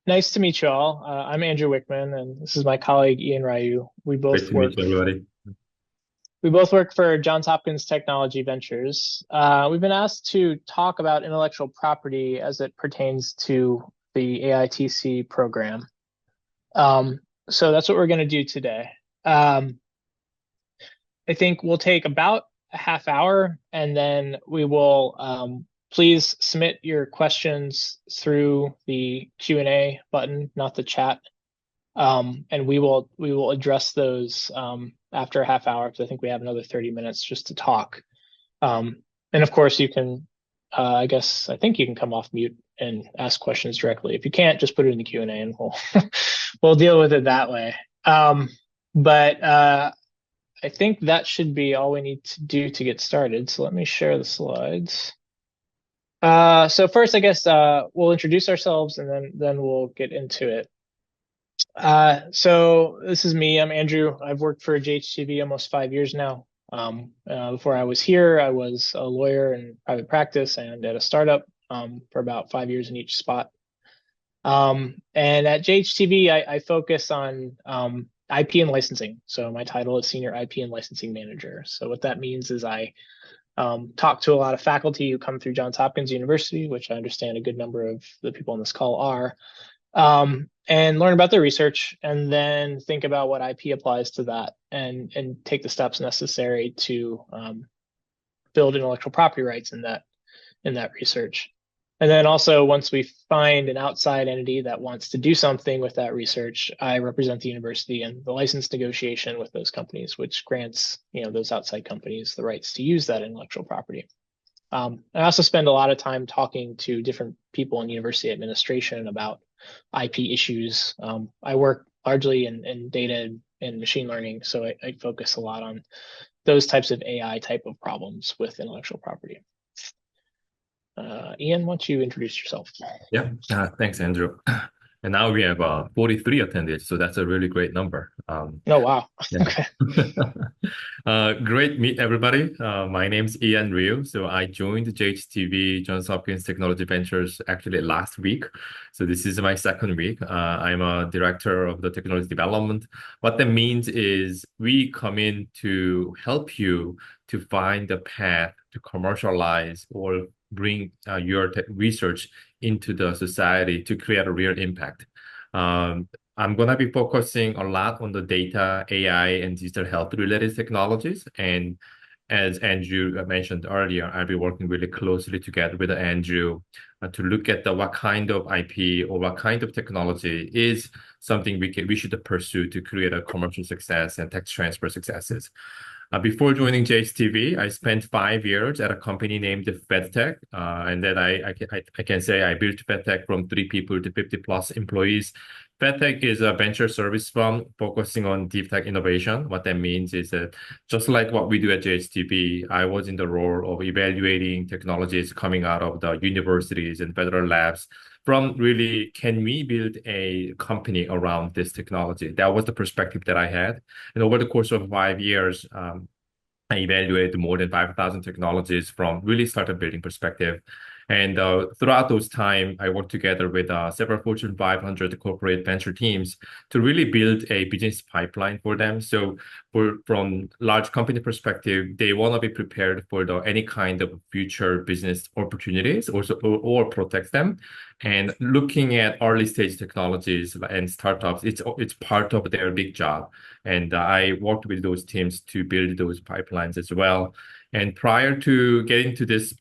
Nice to meet you all. I'm Andrew Wichmann, and this is my colleague Ian Ryu. Great to meet you, everybody. We both work for Johns Hopkins Technology Ventures. We've been asked to talk about intellectual property as it pertains to the AITC program. Um, so that's what we're going to do today. Um, I think we'll take about a half hour, and then we will please submit your questions through the Q&A button, not the chat. And we will address those after a half hour because I think we have another 30 minutes just to talk. And of course, you can, I think you can come off mute and ask questions directly. If you can't, just put it in the Q&A and we'll we'll deal with it that way. But I think that should be all we need to do to get started. So let me share the slides. So first, I guess we'll introduce ourselves and then we'll get into it. So this is me. I'm Andrew. I've worked for JHTV almost 5 years now. Before I was here, I was a lawyer in private practice and at a startup for about 5 years in each spot. And at JHTV, I focus on IP and licensing. So my title is Senior IP and Licensing Manager. So what that means is I talk to a lot of faculty who come through Johns Hopkins University, which I understand a good number of the people on this call are, and learn about their research and then think about what IP applies to that and take the steps necessary to build intellectual property rights in that research. And then also once we find an outside entity that wants to do something with that research, I represent the university in the license negotiation with those companies, which grants those outside companies the rights to use that intellectual property. I also spend a lot of time talking to different people in university administration about IP issues. I work largely in data and machine learning, so I focus a lot on those types of AI type of problems with intellectual property. Ian, why don't you introduce yourself? Yeah, thanks, Andrew. And now we have 43 attendees, so that's a really great number. Oh, wow. Yeah. Okay. Great meet everybody. My name's Ian Ryu. So I joined JHTV, Johns Hopkins Technology Ventures, actually last week. So this is my second week. I'm a director of the technology development. What that means is we come in to help you to find the path to commercialize or bring your research into the society to create a real impact. I'm going to be focusing a lot on the data, AI, and digital health related technologies. And as Andrew mentioned earlier, I'll be working really closely together with Andrew to look at what kind of IP or what kind of technology is something we should pursue to create a commercial success and tech transfer successes. Before joining JHTV, I spent 5 years at a company named FedTech, and then I can say I built FedTech from 3 people to 50 plus employees. FedTech is a venture service firm focusing on deep tech innovation. What that means is that just like what we do at JHTV, I was in the role of evaluating technologies coming out of the universities and federal labs from really, can we build a company around this technology? That was the perspective that I had. And over the course of 5 years, I evaluated more than 5,000 technologies from really startup building perspective. And throughout those time, I worked together with several Fortune 500 corporate venture teams to really build a business pipeline for them. So from large company perspective, they want to be prepared for any kind of future business opportunities or protect them. And looking at early stage technologies and startups, it's part of their big job. And I worked with those teams to build those pipelines as well. And prior to getting to this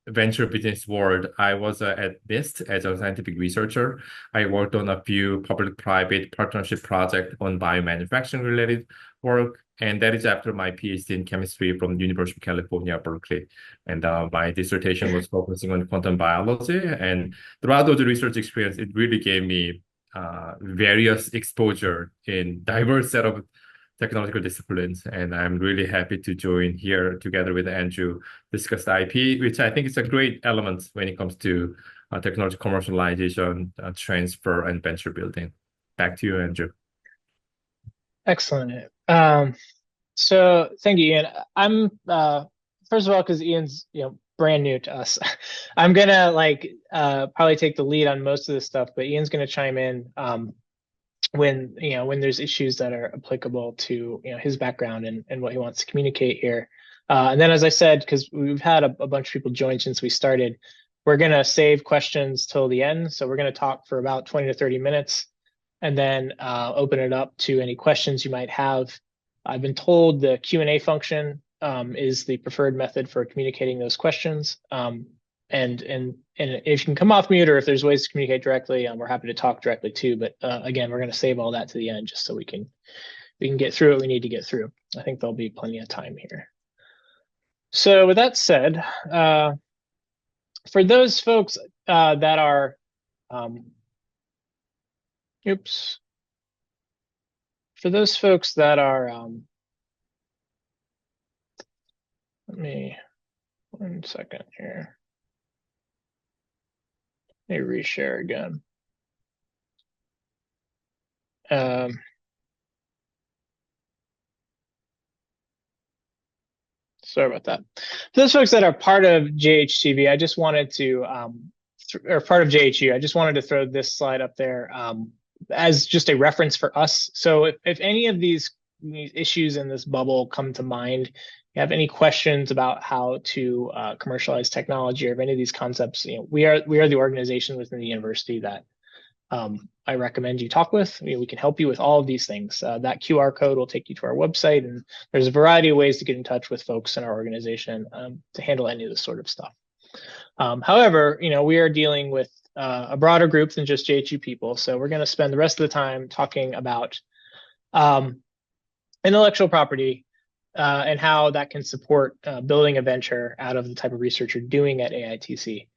venture business world, I was at NIST as a scientific researcher. I worked on a few public-private partnership projects on biomanufacturing related work. And that is after my PhD in chemistry from the University of California, Berkeley. And my dissertation was focusing on quantum biology. And throughout those research experience, it really gave me various exposure in diverse set of technological disciplines. And I'm really happy to join here together with Andrew, discuss the IP, which I think is a great element when it comes to technology commercialization, transfer, and venture building. Back to you, Andrew. Excellent. So thank you, Ian. I'm first of all, because Ian's brand new to us. I'm gonna probably take the lead on most of this stuff, but Ian's gonna chime in when there's issues that are applicable to his background and what he wants to communicate here. And then, as I said, because we've had a bunch of people join since we started, we're gonna save questions till the end. So we're gonna talk for about 20 to 30 minutes, and then open it up to any questions you might have. I've been told the Q&A function is the preferred method for communicating those questions. And if you can come off mute, or if there's ways to communicate directly, we're happy to talk directly too. But again, we're going to save all that to the end just so we can get through what we need to get through. I think there'll be plenty of time here. So with that said, for those folks that are, for those folks that are, let me, 1 second here. Let me reshare again. Sorry about that. For those folks that are part of JHTV, I just wanted to, or part of JHU, I just wanted to throw this slide up there as just a reference for us. So if any of these issues in this bubble come to mind, you have any questions about how to commercialize technology or if any of these concepts, we are the organization within the university that I recommend you talk with. We can help you with all of these things. That QR code will take you to our website, and there's a variety of ways to get in touch with folks in our organization to handle any of this sort of stuff. However, we are dealing with a broader group than just JHU people, so we're going to spend the rest of the time talking about intellectual property and how that can support building a venture out of the type of research you're doing at AITC.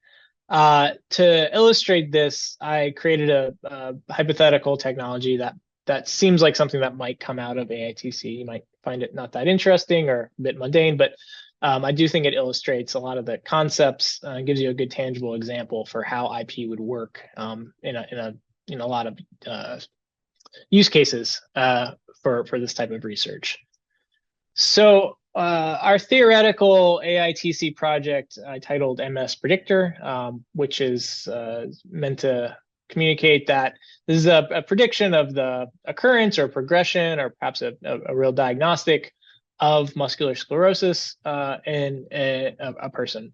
To illustrate this, I created a hypothetical technology that seems like something that might come out of AITC. You might find it not that interesting or a bit mundane, but I do think it illustrates a lot of the concepts, gives you a good tangible example for how IP would work in a lot of use cases for this type of research. So our theoretical AITC project I titled MS Predictor, which is meant to communicate that this is a prediction of the occurrence or progression or perhaps a real diagnostic of muscular sclerosis in a person.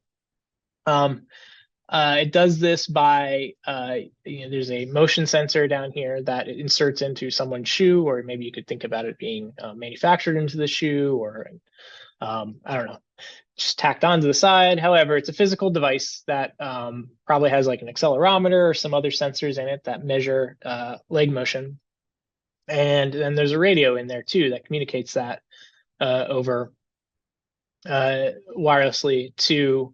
It does this by, there's a motion sensor down here that it inserts into someone's shoe, or maybe you could think about it being manufactured into the shoe, or I don't know, just tacked onto the side. However, it's a physical device that probably has like an accelerometer or some other sensors in it that measure leg motion. And then there's a radio in there too that communicates that over wirelessly to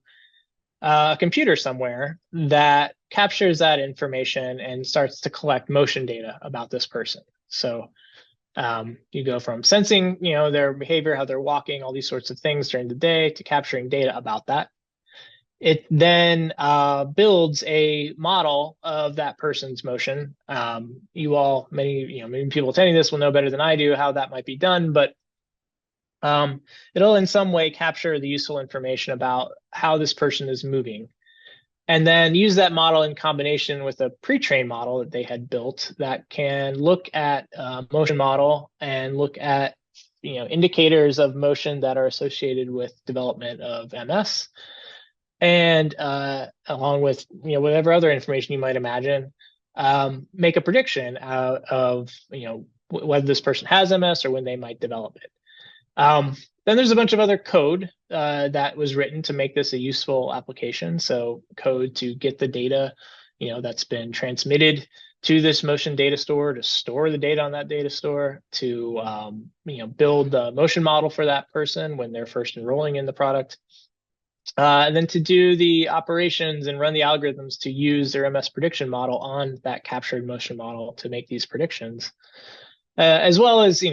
a computer somewhere that captures that information and starts to collect motion data about this person. So you go from sensing, their behavior, how they're walking, all these sorts of things during the day, to capturing data about that. It then builds a model of that person's motion. Many people attending this will know better than I do how that might be done, but it'll in some way capture the useful information about how this person is moving, and then use that model in combination with a pre-trained model that they had built that can look at motion model and look at indicators of motion that are associated with development of MS, and along with whatever other information you might imagine, make a prediction of whether this person has MS or when they might develop it. Then there's a bunch of other code that was written to make this a useful application. So code to get the data, that's been transmitted to this motion data store, to store the data on that data store, to build the motion model for that person when they're first enrolling in the product, and then to do the operations and run the algorithms to use their MS prediction model on that captured motion model to make these predictions. As well as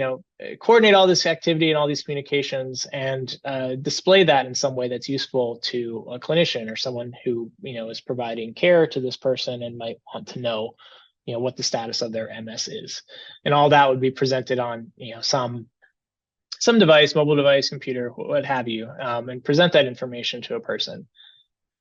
coordinate all this activity and all these communications and display that in some way that's useful to a clinician or someone who is providing care to this person and might want to know what the status of their MS is. And all that would be presented on some device, mobile device, computer, what have you, and present that information to a person.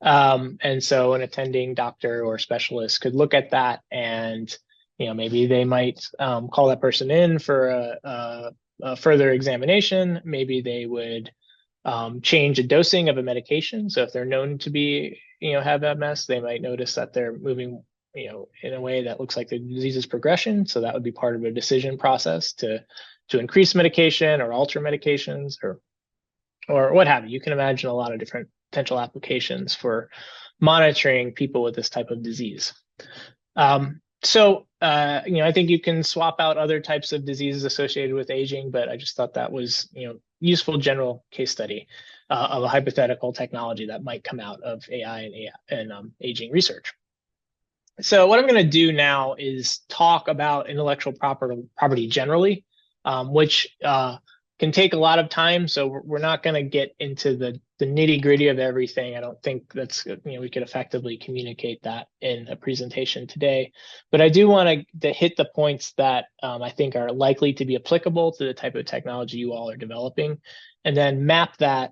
And so an attending doctor or specialist could look at that and, maybe they might call that person in for a further examination. Maybe they would change a dosing of a medication. So if they're known to be, have MS, they might notice that they're moving, in a way that looks like the disease's progression. So that would be part of a decision process to increase medication or alter medications or what have you. You can imagine a lot of different potential applications for monitoring people with this type of disease. I think you can swap out other types of diseases associated with aging, but I just thought that was, useful general case study of a hypothetical technology that might come out of AI and aging research. So what I'm going to do now is talk about intellectual property generally, which can take a lot of time. So we're not going to get into the nitty gritty of everything. I don't think that's, we could effectively communicate that in a presentation today. But I do want to hit the points that I think are likely to be applicable to the type of technology you all are developing, and then map that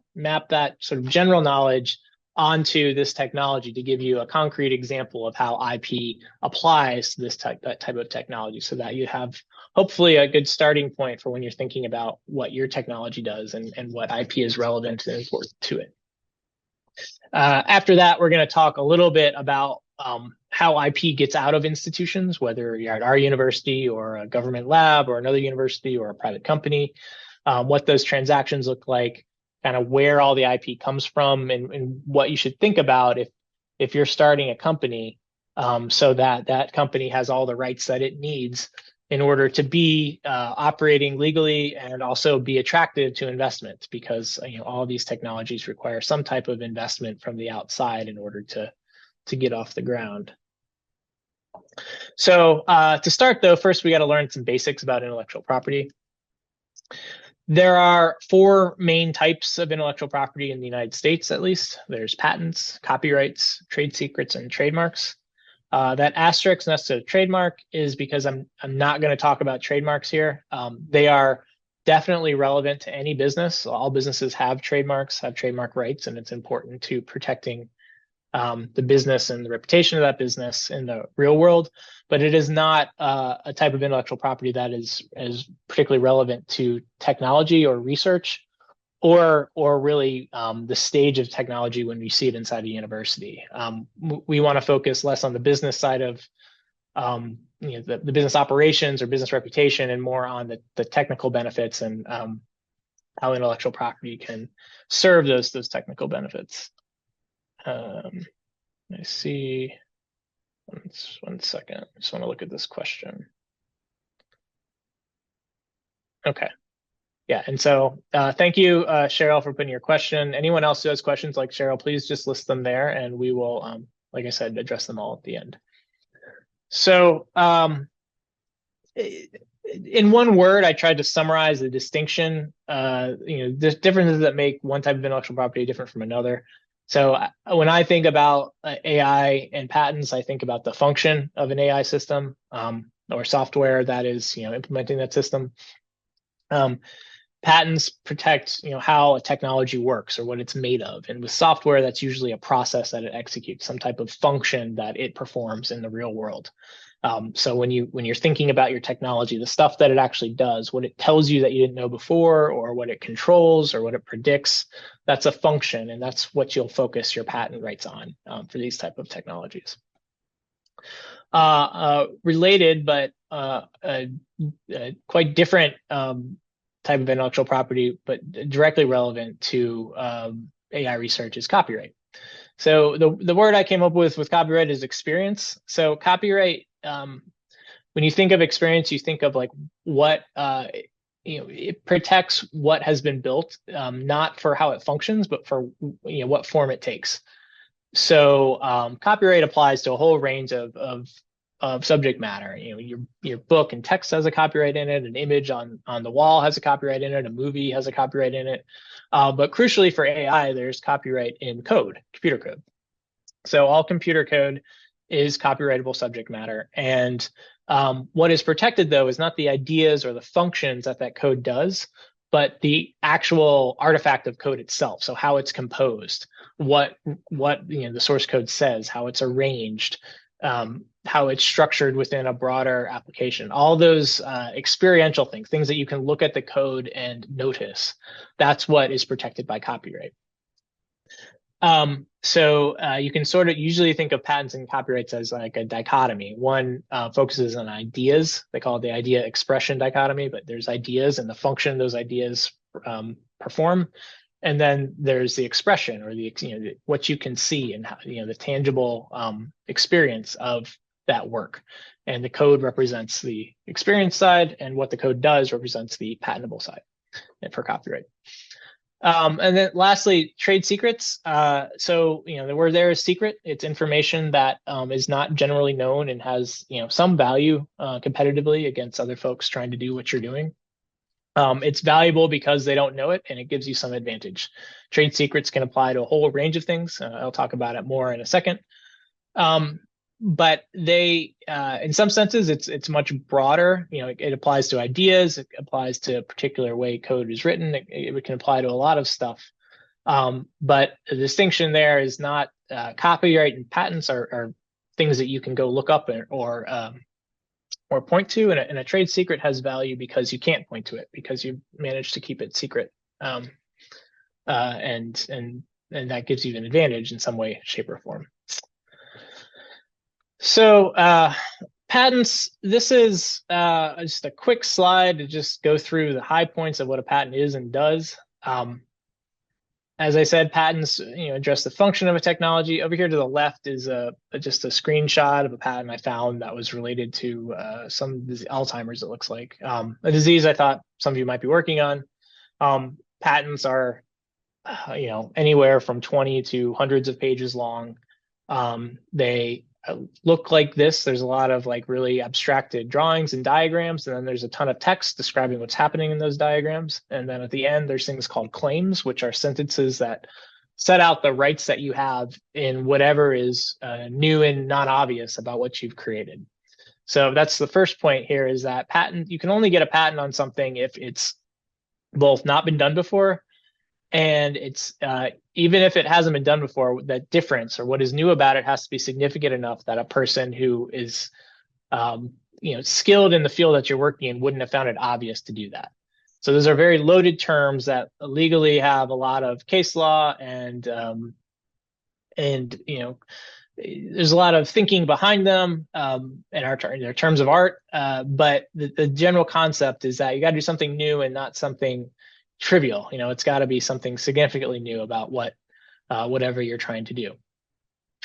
sort of general knowledge onto this technology to give you a concrete example of how IP applies to that type of technology, so that you have hopefully a good starting point for when you're thinking about what your technology does and what IP is relevant and important to it. After that, we're going to talk a little bit about how IP gets out of institutions, whether you're at our university or a government lab or another university or a private company, what those transactions look like, kind of where all the IP comes from, and what you should think about if you're starting a company, so that company has all the rights that it needs in order to be operating legally and also be attractive to investment, because all these technologies require some type of investment from the outside in order to get off the ground. So to start, though, first we got to learn some basics about intellectual property. There are 4 main types of intellectual property in the United States, at least. There's patents, copyrights, trade secrets, and trademarks. That asterisk next to trademark is because I'm not going to talk about trademarks here. They are definitely relevant to any business. All businesses have trademarks, have trademark rights, and it's important to protecting the business and the reputation of that business in the real world. But it is not a type of intellectual property that is particularly relevant to technology or research, or really the stage of technology when we see it inside a university. We want to focus less on the business side of the business operations or business reputation, and more on the technical benefits and how intellectual property can serve those technical benefits. I see. One second. I just want to look at this question. Okay. Yeah, and so thank you, Cheryl, for putting your question. Anyone else who has questions like Cheryl, please just list them there, and we will, like I said, address them all at the end. So in one word, I tried to summarize the distinction, the differences that make one type of intellectual property different from another. So when I think about AI and patents, I think about the function of an AI system or software that is, implementing that system. Patents protect, how a technology works or what it's made of, and with software, that's usually a process that it executes, some type of function that it performs in the real world. So when you're thinking about your technology, the stuff that it actually does, what it tells you that you didn't know before, or what it controls, or what it predicts, that's a function, and that's what you'll focus your patent rights on for these type of technologies. Related, but quite different type of intellectual property, but directly relevant to AI research, is copyright. So the word I came up with copyright is experience. So copyright, when you think of experience, you think of like what it protects what has been built, not for how it functions, but for what form it takes. So copyright applies to a whole range of subject matter. Your book and text has a copyright in it. An image on the wall has a copyright in it. A movie has a copyright in it. But crucially for AI, there's copyright in code, computer code. So all computer code is copyrightable subject matter. And what is protected, though, is not the ideas or the functions that code does, but the actual artifact of code itself. So how it's composed, what the source code says, how it's arranged, how it's structured within a broader application. All those experiential things that you can look at the code and notice. That's what is protected by copyright. So you can sort of usually think of patents and copyrights as like a dichotomy. One focuses on ideas. They call it the idea expression dichotomy, but there's ideas and the function those ideas perform. And then there's the expression, or the what you can see and how, the tangible experience of that work. And the code represents the experience side, and what the code does represents the patentable side for copyright. And then lastly, trade secrets. So, the word there is secret. It's information that is not generally known and has, some value competitively against other folks trying to do what you're doing. It's valuable because they don't know it, and it gives you some advantage. Trade secrets can apply to a whole range of things. I'll talk about it more in a second. But they, in some senses, it's much broader. It applies to ideas. It applies to a particular way code is written. It can apply to a lot of stuff. But the distinction there is not copyright and patents are things that you can go look up or point to, and a trade secret has value because you can't point to it, because you managed to keep it secret, and that gives you an advantage in some way, shape, or form. So patents, this is just a quick slide to just go through the high points of what a patent is and does. As I said, patents address the function of a technology. Over here to the left is just a screenshot of a patent I found that was related to some Alzheimer's, it looks like. A disease I thought some of you might be working on. Patents are anywhere from 20 to hundreds of pages long. They look like this. There's a lot of really abstracted drawings and diagrams, and then there's a ton of text describing what's happening in those diagrams. And then at the end, there's things called claims, which are sentences that set out the rights that you have in whatever is new and not obvious about what you've created. So that's the first point here, is that you can only get a patent on something if it's both not been done before, and it's even if it hasn't been done before, that difference or what is new about it has to be significant enough that a person who is skilled in the field that you're working in wouldn't have found it obvious to do that. So those are very loaded terms that legally have a lot of case law, and there's a lot of thinking behind them in their terms of art. But the general concept is that you got to do something new and not something trivial. It's got to be something significantly new about whatever you're trying to do.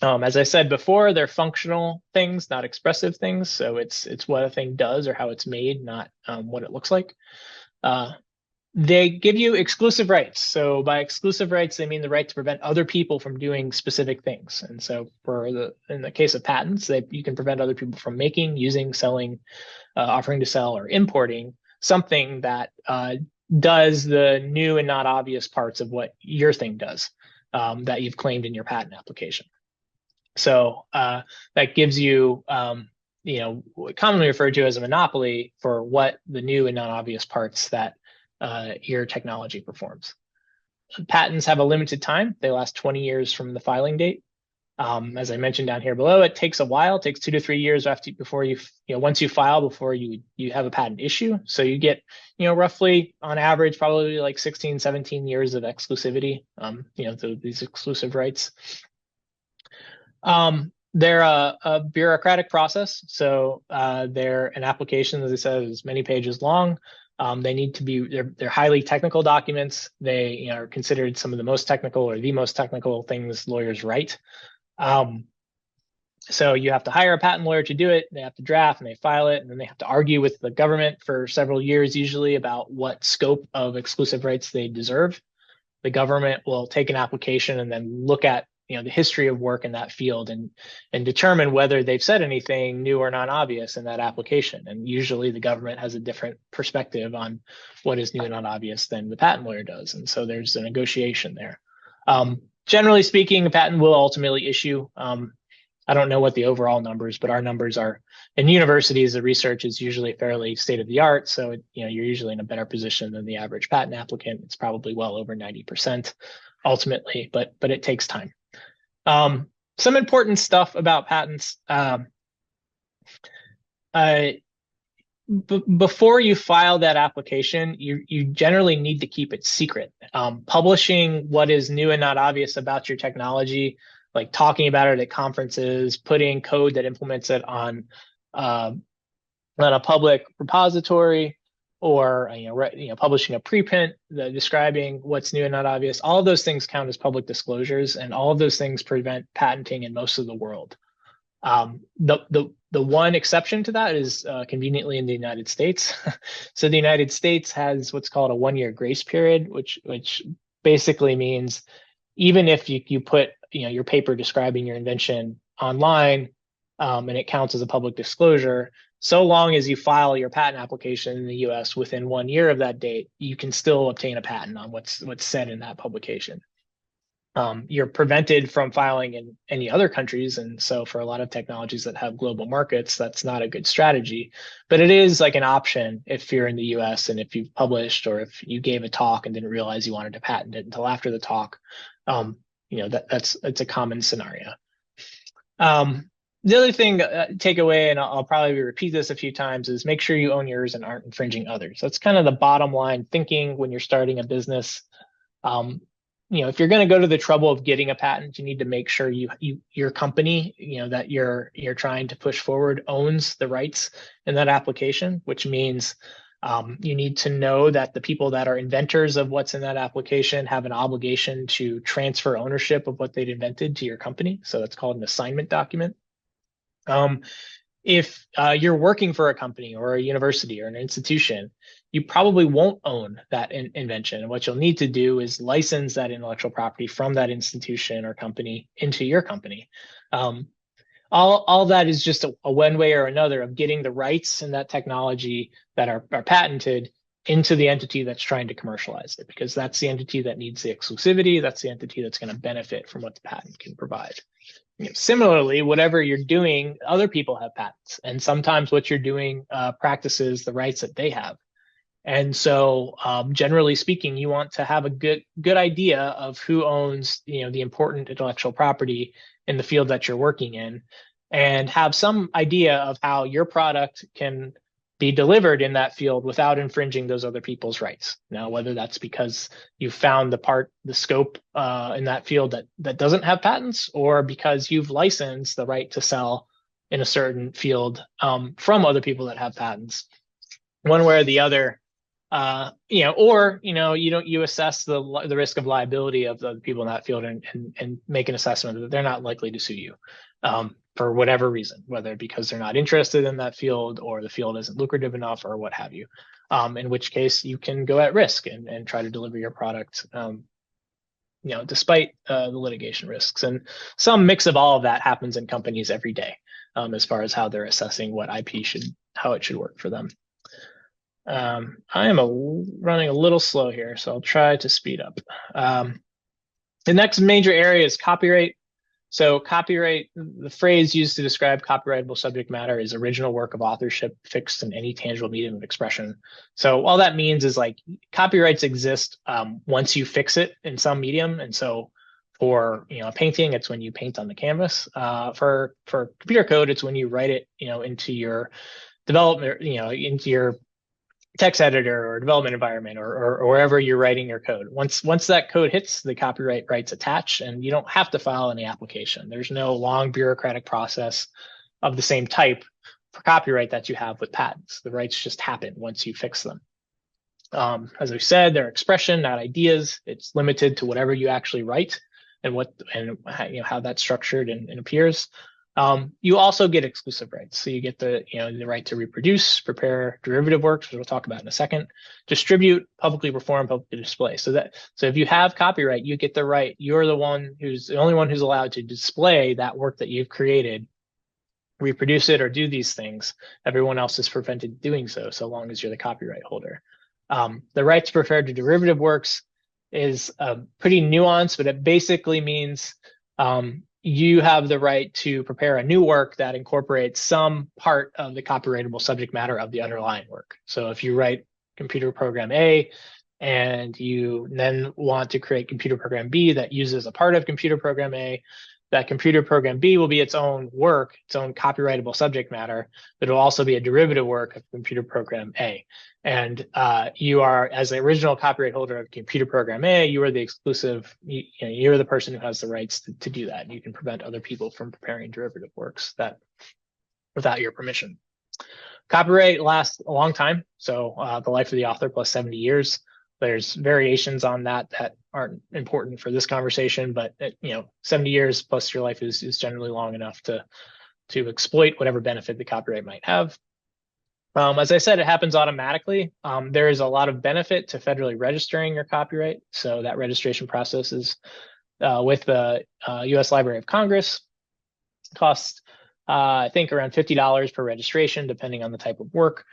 As I said before, they're functional things, not expressive things. So it's what a thing does or how it's made, not what it looks like. They give you exclusive rights. So by exclusive rights, they mean the right to prevent other people from doing specific things. And so in the case of patents, you can prevent other people from making, using, selling, offering to sell, or importing something that does the new and not obvious parts of what your thing does, that you've claimed in your patent application. So that gives you, commonly referred to as a monopoly for what the new and not obvious parts that your technology performs. Patents have a limited time. They last 20 years from the filing date. As I mentioned down here below, it takes a while. It takes 2 to 3 years before once you file, before you have a patent issue. So you get, roughly on average, probably like 16, 17 years of exclusivity, these exclusive rights. They're a bureaucratic process. So they're an application, as I said, is many pages long. They need to be, they're highly technical documents. They are considered some of the most technical or the most technical things lawyers write. So you have to hire a patent lawyer to do it. They have to draft and they file it, and then they have to argue with the government for several years, usually, about what scope of exclusive rights they deserve. The government will take an application and then look at the history of work in that field and determine whether they've said anything new or non-obvious in that application. And usually the government has a different perspective on what is new and non-obvious than the patent lawyer does. And so there's a negotiation there. Generally speaking, a patent will ultimately issue. I don't know what the overall numbers, but our numbers are in universities. The research is usually fairly state of the art, so you're usually in a better position than the average patent applicant. It's probably well over 90% ultimately, but it takes time. Some important stuff about patents. Before you file that application, you generally need to keep it secret. Publishing what is new and not obvious about your technology, like talking about it at conferences, putting code that implements it on a public repository, or publishing a preprint describing what's new and not obvious. All of those things count as public disclosures, and all of those things prevent patenting in most of the world. The one exception to that is conveniently in the United States. So the United States has what's called a 1-year grace period, which basically means even if you put your paper describing your invention online, and it counts as a public disclosure, so long as you file your patent application in the US within 1 year of that date, you can still obtain a patent on what's said in that publication. You're prevented from filing in any other countries. And so for a lot of technologies that have global markets, that's not a good strategy. But it is like an option if you're in the US and if you've published, or if you gave a talk and didn't realize you wanted to patent it until after the talk. It's a common scenario. The other thing, takeaway, and I'll probably repeat this a few times, is make sure you own yours and aren't infringing others. That's kind of the bottom line thinking when you're starting a business. If you're going to go to the trouble of getting a patent, you need to make sure your company, that you're trying to push forward, owns the rights in that application, which means you need to know that the people that are inventors of what's in that application have an obligation to transfer ownership of what they'd invented to your company. So that's called an assignment document. If you're working for a company or a university or an institution, you probably won't own that invention. And what you'll need to do is license that intellectual property from that institution or company into your company. All that is just a one way or another of getting the rights in that technology that are patented into the entity that's trying to commercialize it, because that's the entity that needs the exclusivity. That's the entity that's going to benefit from what the patent can provide. Similarly, whatever you're doing, other people have patents, and sometimes what you're doing practices the rights that they have. And so, generally speaking, you want to have a good idea of who owns, the important intellectual property in the field that you're working in, and have some idea of how your product can be delivered in that field without infringing those other people's rights. Now, whether that's because you found the scope in that field that doesn't have patents, or because you've licensed the right to sell in a certain field from other people that have patents, one way or the other, you assess the risk of liability of the people in that field and make an assessment that they're not likely to sue you. For whatever reason, whether because they're not interested in that field or the field isn't lucrative enough or what have you, in which case you can go at risk and try to deliver your product, despite the litigation risks. And some mix of all of that happens in companies every day, as far as how they're assessing what IP how it should work for them. I am running a little slow here, so I'll try to speed up. The next major area is copyright. So copyright, the phrase used to describe copyrightable subject matter, is original work of authorship fixed in any tangible medium of expression. So all that means is like copyrights exist once you fix it in some medium. And so for a painting, it's when you paint on the canvas. For computer code, it's when you write it into your development, into your text editor or development environment, or wherever you're writing your code. Once that code hits, the copyright rights attach, and you don't have to file any application. There's no long bureaucratic process of the same type for copyright that you have with patents. The rights just happen once you fix them. As I said, they're expression, not ideas. It's limited to whatever you actually write and how that's structured and appears. You also get exclusive rights. So you get the right to reproduce, prepare derivative works, which we'll talk about in a second, distribute, publicly perform, publicly display. So if you have copyright, you get the right. You're the only one who's allowed to display that work that you've created, reproduce it, or do these things. Everyone else is prevented doing so long as you're the copyright holder. The right to prepare derivative works is pretty nuanced, but it basically means you have the right to prepare a new work that incorporates some part of the copyrightable subject matter of the underlying work. So if you write computer program A and you then want to create computer program B that uses a part of computer program A, that computer program B will be its own work, its own copyrightable subject matter, but it will also be a derivative work of computer program A. And you are, as the original copyright holder of computer program A, you are the exclusive, you're the person who has the rights to do that. You can prevent other people from preparing derivative works that without your permission. Copyright lasts a long time, so the life of the author plus 70 years. There's variations on that aren't important for this conversation, but 70 years plus your life is generally long enough to exploit whatever benefit the copyright might have. As I said, it happens automatically. There is a lot of benefit to federally registering your copyright. So that registration process is with the U.S. Library of Congress. Costs, I think, around $50 per registration, depending on the type of work.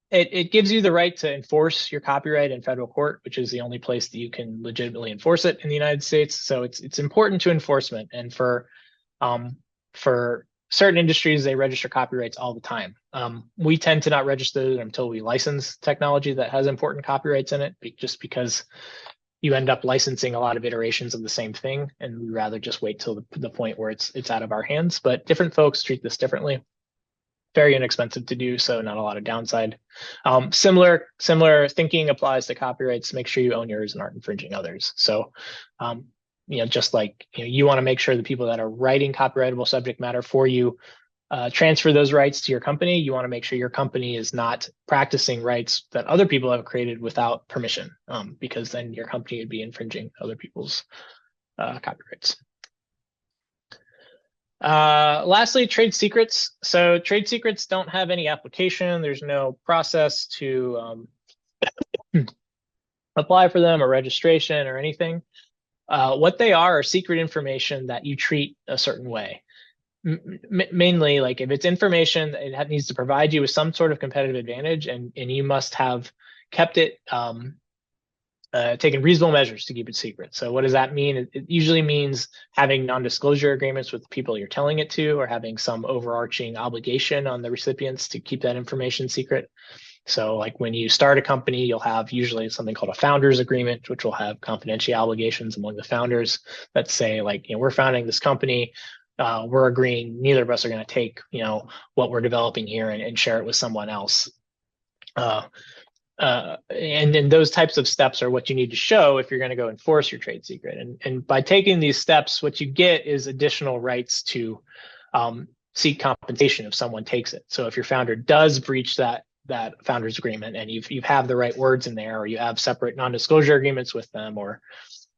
It gives you the right to enforce your copyright in federal court, which is the only place that you can legitimately enforce it in the United States. So it's important to enforcement. And for certain industries, they register copyrights all the time. We tend to not register them until we license technology that has important copyrights in it, just because you end up licensing a lot of iterations of the same thing, and we'd rather just wait till the point where it's out of our hands. But different folks treat this differently. Very inexpensive to do, so not a lot of downside. Similar thinking applies to copyrights. Make sure you own yours and aren't infringing others. So, just like you want to make sure the people that are writing copyrightable subject matter for you transfer those rights to your company. You want to make sure your company is not practicing rights that other people have created without permission, because then your company would be infringing other people's copyrights. Lastly, trade secrets. So trade secrets don't have any application. There's no process to apply for them or registration or anything. What they are secret information that you treat a certain way. Mainly, like if it's information, it needs to provide you with some sort of competitive advantage, and you must have kept it, taken reasonable measures to keep it secret. So what does that mean? It usually means having non-disclosure agreements with the people you're telling it to, or having some overarching obligation on the recipients to keep that information secret. So like when you start a company, you'll have usually something called a founders agreement, which will have confidentiality obligations among the founders that say, like, we're founding this company. We're agreeing neither of us are going to take, what we're developing here and share it with someone else. And then those types of steps are what you need to show if you're going to go enforce your trade secret. And by taking these steps, what you get is additional rights to seek compensation if someone takes it. So if your founder does breach that founders agreement, and you have the right words in there, or you have separate non-disclosure agreements with them, or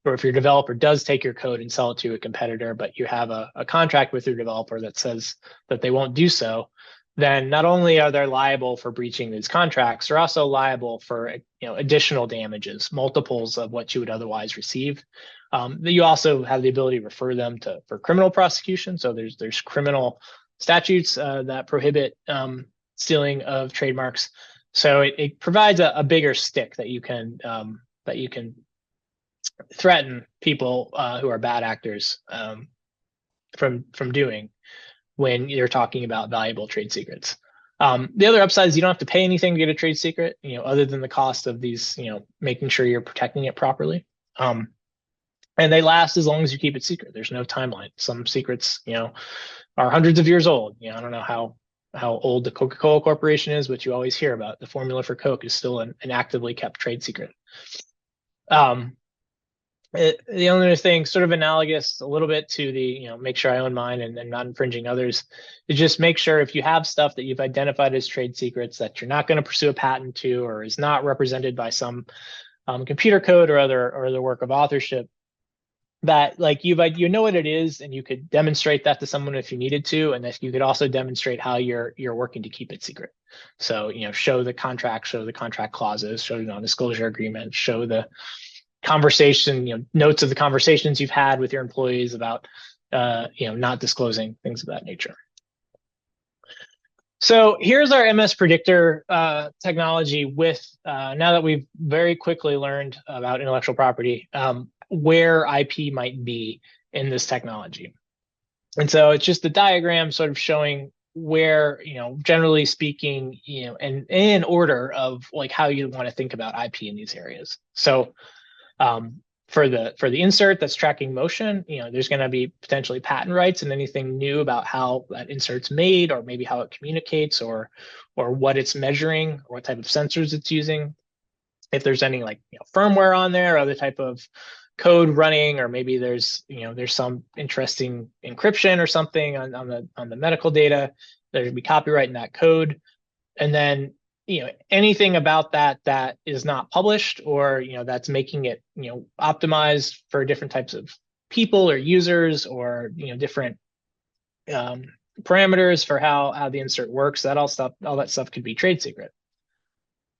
if your developer does take your code and sell it to a competitor, but you have a contract with your developer that says that they won't do so, then not only are they liable for breaching these contracts, they're also liable for additional damages, multiples of what you would otherwise receive. You also have the ability to refer them for criminal prosecution. So there's criminal statutes that prohibit stealing of trademarks. So it provides a bigger stick that you can threaten people who are bad actors from doing when you're talking about valuable trade secrets. The other upside is you don't have to pay anything to get a trade secret, other than the cost of these, making sure you're protecting it properly. And they last as long as you keep it secret. There's no timeline. Some secrets, are hundreds of years old. I don't know how old the Coca-Cola Corporation is, but you always hear about the formula for Coke is still an actively kept trade secret. The only thing sort of analogous a little bit to the, make sure I own mine and not infringing others, is just make sure if you have stuff that you've identified as trade secrets that you're not going to pursue a patent to, or is not represented by some computer code or other work of authorship, that like you know what it is, and you could demonstrate that to someone if you needed to, and that you could also demonstrate how you're working to keep it secret. So show the contract clauses, show the non-disclosure agreement, show the conversation, notes of the conversations you've had with your employees about, not disclosing things of that nature. So here's our MS Predictor technology with, now that we've very quickly learned about intellectual property, where IP might be in this technology. And so it's just a diagram sort of showing where, generally speaking, and in order of like how you want to think about IP in these areas. So for the insert that's tracking motion, there's going to be potentially patent rights and anything new about how that insert's made, or maybe how it communicates, or what it's measuring, or what type of sensors it's using. If there's any like firmware on there, or other type of code running, or maybe there's some interesting encryption or something on the medical data, there should be copyright in that code. And then anything about that is not published, or that's making it optimized for different types of people or users, or different parameters for how the insert works. All that stuff could be trade secret.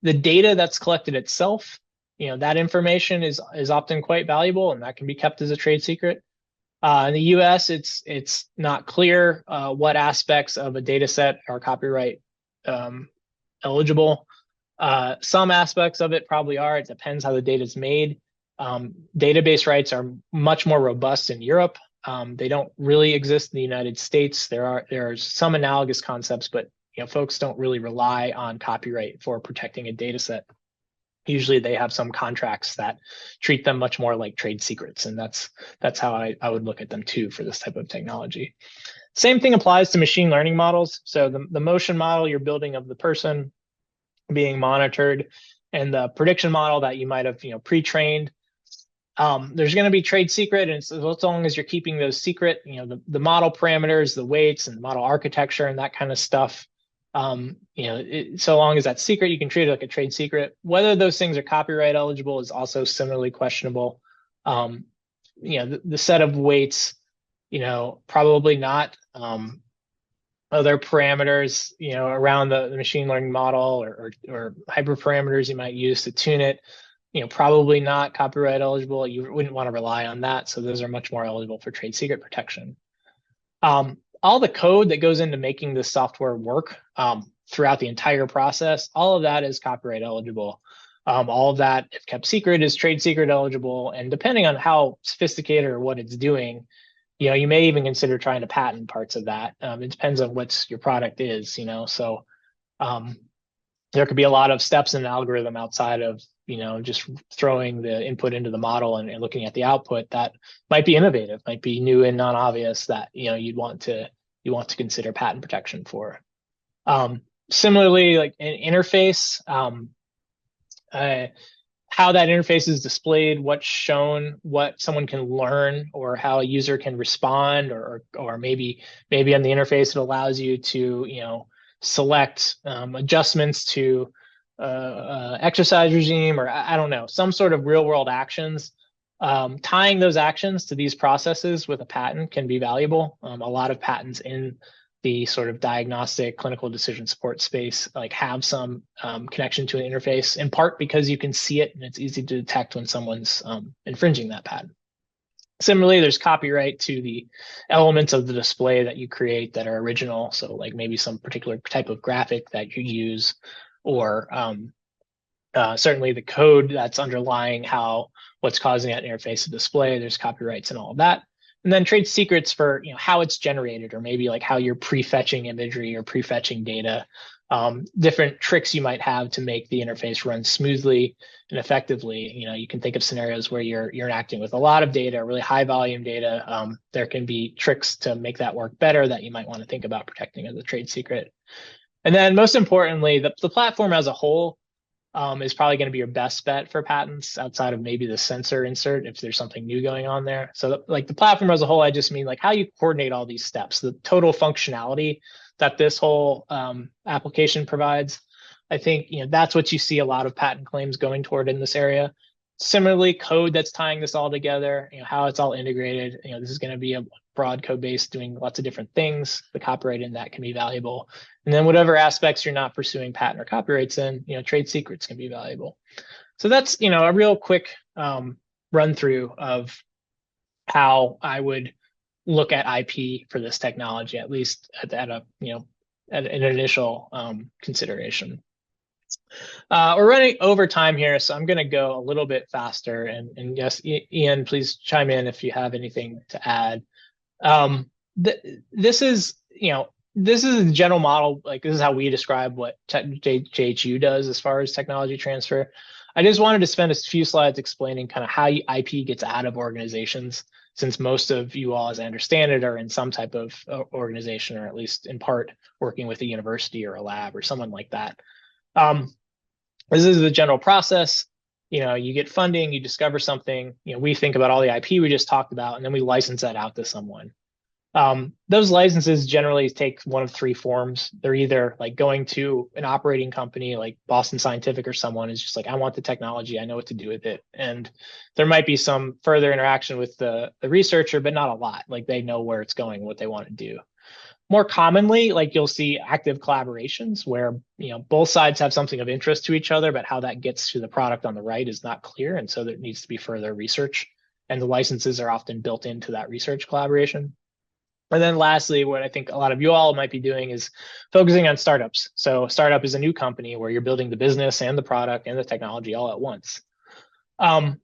The data that's collected itself, that information is often quite valuable, and that can be kept as a trade secret. In the U.S., it's not clear what aspects of a data set are copyright eligible. Some aspects of it probably are. It depends how the data is made. Database rights are much more robust in Europe. They don't really exist in the United States. There are some analogous concepts, but folks don't really rely on copyright for protecting a data set. Usually they have some contracts that treat them much more like trade secrets, and that's how I would look at them too for this type of technology. Same thing applies to machine learning models. So the motion model you're building of the person being monitored, and the prediction model that you might have pre-trained, there's going to be trade secret, and so long as you're keeping those secret, the model parameters, the weights, and model architecture, and that kind of stuff, so long as that's secret, you can treat it like a trade secret. Whether those things are copyright eligible is also similarly questionable. The set of weights, probably not. Other parameters, around the machine learning model, or hyperparameters you might use to tune it, probably not copyright eligible. You wouldn't want to rely on that. So those are much more eligible for trade secret protection. All the code that goes into making this software work throughout the entire process, all of that is copyright eligible. All of that, if kept secret, is trade secret eligible. And depending on how sophisticated or what it's doing, you may even consider trying to patent parts of that. It depends on what your product is, so there could be a lot of steps in an algorithm outside of, just throwing the input into the model and looking at the output that might be innovative, might be new and non-obvious, that, you want to consider patent protection for. Similarly, like an interface, how that interface is displayed, what's shown, what someone can learn, or how a user can respond, or maybe on the interface it allows you to select adjustments to exercise regime, or I don't know, some sort of real world actions. Tying those actions to these processes with a patent can be valuable. A lot of patents in the sort of diagnostic clinical decision support space have some connection to an interface, in part because you can see it and it's easy to detect when someone's infringing that patent. Similarly, there's copyright to the elements of the display that you create that are original. So like maybe some particular type of graphic that you use, or certainly the code that's underlying what's causing that interface to display. There's copyrights and all of that. And then trade secrets for how it's generated, or maybe like how you're prefetching imagery or prefetching data. Different tricks you might have to make the interface run smoothly and effectively. You can think of scenarios where you're interacting with a lot of data, really high volume data. There can be tricks to make that work better that you might want to think about protecting as a trade secret. And then most importantly, the platform as a whole is probably going to be your best bet for patents, outside of maybe the sensor insert if there's something new going on there. So like the platform as a whole, I just mean like how you coordinate all these steps, the total functionality that this whole application provides. I think that's what you see a lot of patent claims going toward in this area. Similarly, code that's tying this all together, how it's all integrated. This is going to be a broad code base doing lots of different things. The copyright in that can be valuable. And then whatever aspects you're not pursuing patent or copyrights in, trade secrets can be valuable. So that's, a real quick run through of how I would look at IP for this technology, at least at an initial consideration. We're running over time here, so I'm going to go a little bit faster. And yes, Ian, please chime in if you have anything to add. Th this is, this is the general model. Like this is how we describe what JHU does as far as technology transfer. I just wanted to spend a few slides explaining kind of how IP gets out of organizations, since most of you all, as I understand it, are in some type of organization, or at least in part working with a university or a lab or someone like that. Um, this is the general process. You get funding, you discover something, we think about all the IP we just talked about, and then we license that out to someone. Those licenses generally take one of three forms. They're either like going to an operating company like Boston Scientific or someone is just like, I want the technology, I know what to do with it. And there might be some further interaction with the researcher, but not a lot. Like they know where it's going, what they want to do. More commonly, like you'll see active collaborations where both sides have something of interest to each other, but how that gets to the product on the right is not clear, and so there needs to be further research, and the licenses are often built into that research collaboration. And then lastly, what I think a lot of you all might be doing is focusing on startups. So startup is a new company where you're building the business and the product and the technology all at once. Um,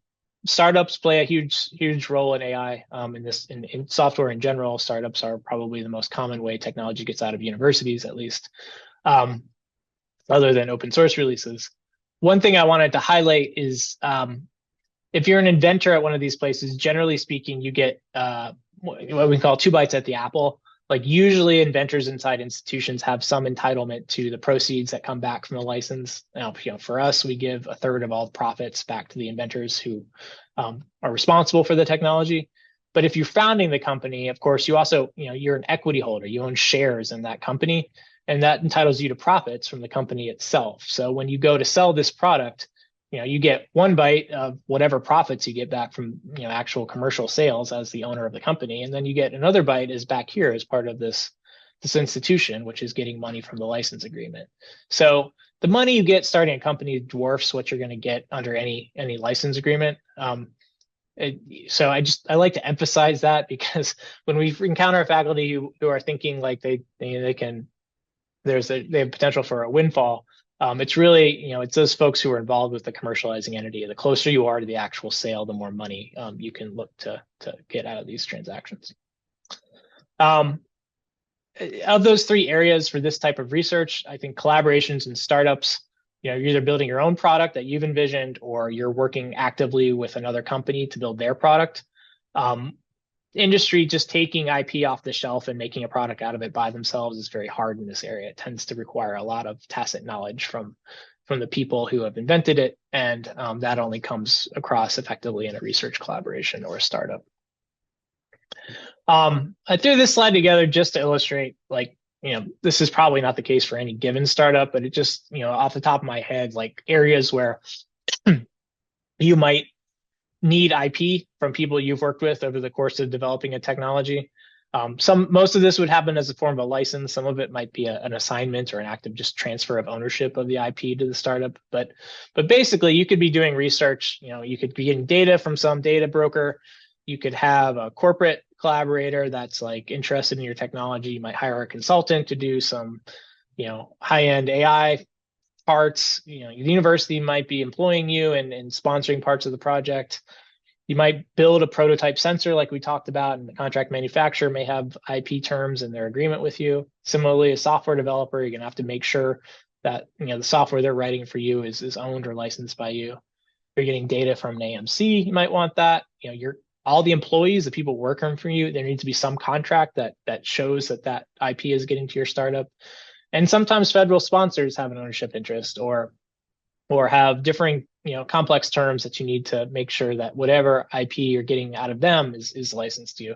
Startups play a huge role in AI. In software in general, startups are probably the most common way technology gets out of universities, at least, um, other than open source releases. One thing I wanted to highlight is if you're an inventor at one of these places, generally speaking, you get what we call two bites at the apple. Like usually inventors inside institutions have some entitlement to the proceeds that come back from the license. Now, for us, we give a third of all the profits back to the inventors who are responsible for the technology. But if you're founding the company, of course, you also, you're an equity holder. You own shares in that company, and that entitles you to profits from the company itself. So when you go to sell this product, you get one bite of whatever profits you get back from actual commercial sales as the owner of the company, and then you get another bite is back here as part of this institution, which is getting money from the license agreement. So the money you get starting a company dwarfs what you're going to get under any license agreement. So I like to emphasize that, because when we encounter faculty who are thinking like they can they have potential for a windfall. It's really, it's those folks who are involved with the commercializing entity. The closer you are to the actual sale, the more money you can look to get out of these transactions. Of those three areas for this type of research, I think collaborations and startups, you're either building your own product that you've envisioned, or you're working actively with another company to build their product. Industry just taking IP off the shelf and making a product out of it by themselves is very hard in this area. It tends to require a lot of tacit knowledge from the people who have invented it, and that only comes across effectively in a research collaboration or a startup. I threw this slide together just to illustrate, like, this is probably not the case for any given startup, but it just, off the top of my head, like areas where you might need IP from people you've worked with over the course of developing a technology. Most of this would happen as a form of a license. Some of it might be an assignment or an active just transfer of ownership of the IP to the startup. But basically, you could be doing research. You could be getting data from some data broker. You could have a corporate collaborator that's like interested in your technology. You might hire a consultant to do some, high-end AI parts. The university might be employing you and sponsoring parts of the project. You might build a prototype sensor like we talked about, and the contract manufacturer may have IP terms in their agreement with you. Similarly, a software developer, you're going to have to make sure that the software they're writing for you is owned or licensed by you. You're getting data from an AMC, you might want that. All the employees, the people working for you, there needs to be some contract that shows that IP is getting to your startup. And sometimes federal sponsors have an ownership interest, or have differing, complex terms that you need to make sure that whatever IP you're getting out of them is licensed to you.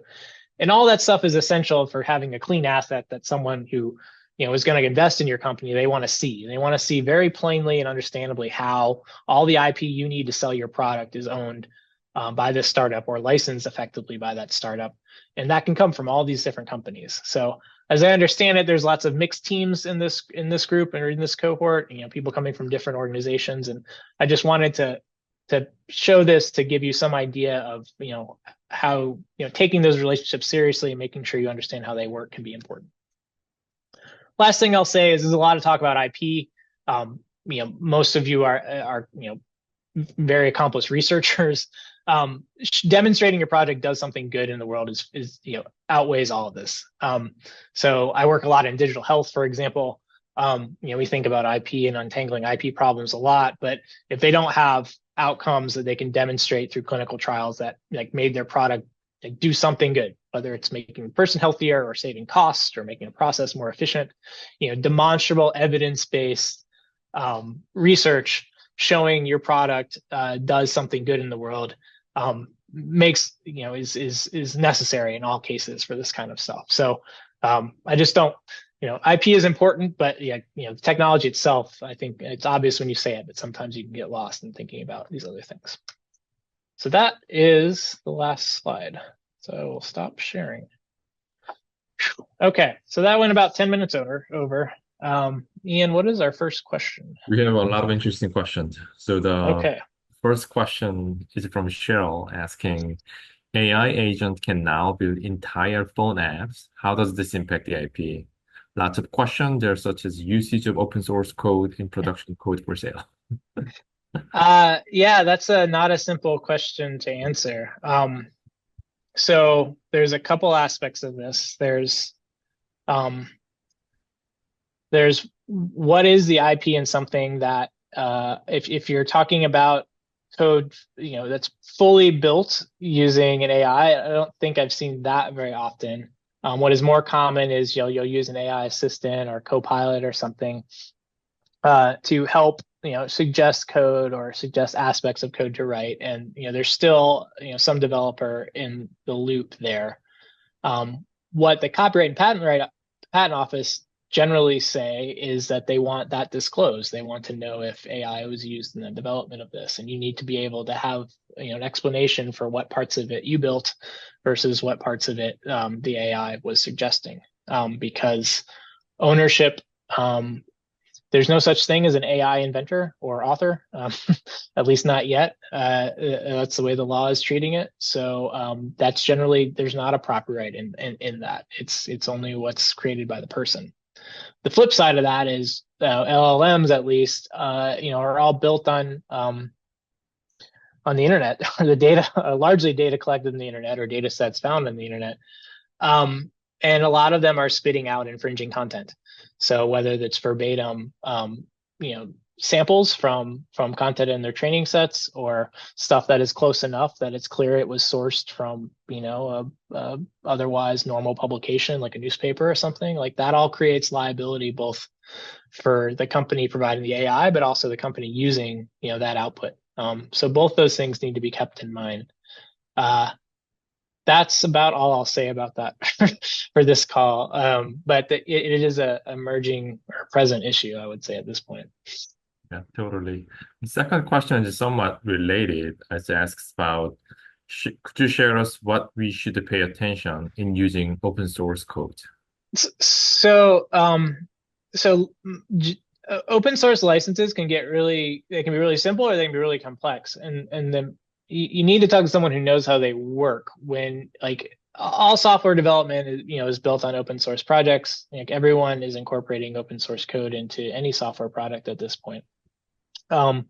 And all that stuff is essential for having a clean asset that someone who, is going to invest in your company, they want to see. They want to see very plainly and understandably how all the IP you need to sell your product is owned by this startup or licensed effectively by that startup. And that can come from all these different companies. So as I understand it, there's lots of mixed teams in this group or in this cohort, people coming from different organizations. And I just wanted to show this to give you some idea of, how, taking those relationships seriously and making sure you understand how they work can be important. Last thing I'll say is there's a lot of talk about IP. most of you are very accomplished researchers. Demonstrating your project does something good in the world is outweighs all of this. So I work a lot in digital health, for example. We think about IP and untangling IP problems a lot, but if they don't have outcomes that they can demonstrate through clinical trials that made their product do something good, whether it's making a person healthier or saving costs or making a process more efficient, demonstrable evidence-based research showing your product does something good in the world makes is necessary in all cases for this kind of stuff. So I just don't IP is important, but the technology itself, I think it's obvious when you say it, but sometimes you can get lost in thinking about these other things. So that is the last slide. So I will stop sharing. Okay, so that went about 10 minutes over. Ian, what is our first question? We have a lot of interesting questions. So the Okay. first question is from Cheryl asking, AI agent can now build entire phone apps. How does this impact the IP? Lots of questions there, such as usage of open source code in production code for sale. Yeah, that's not a simple question to answer. So there's a couple aspects of this. There's what is the IP in something that if you're talking about code, that's fully built using an AI, I don't think I've seen that very often. What is more common is you'll use an AI assistant or Copilot or something to help suggest code or suggest aspects of code to write, and there's still some developer in the loop there. What the Copyright and Patent Office generally say is that they want that disclosed. They want to know if AI was used in the development of this, and you need to be able to have an explanation for what parts of it you built versus what parts of it the AI was suggesting, because ownership, there's no such thing as an AI inventor or author, at least not yet. That's the way the law is treating it. So that's generally, there's not a proper right in that. It's only what's created by the person. The flip side of that is LLMs, at least, are all built on the internet, the data, largely data collected in the internet or data sets found on the internet. And a lot of them are spitting out infringing content. So whether that's verbatim, samples from content in their training sets, or stuff that is close enough that it's clear it was sourced from, a otherwise normal publication like a newspaper or something like that, all creates liability both for the company providing the AI, but also the company using, that output. So both those things need to be kept in mind. That's about all I'll say about that for this call. But it is a emerging or present issue, I would say, at this point. Yeah, totally. The second question is somewhat related. It asks about, could you share us what we should pay attention in using open source code? So open source licenses can be really simple, or they can be really complex. And then you need to talk to someone who knows how they work. When all software development is built on open source projects. Everyone is incorporating open source code into any software product at this point. When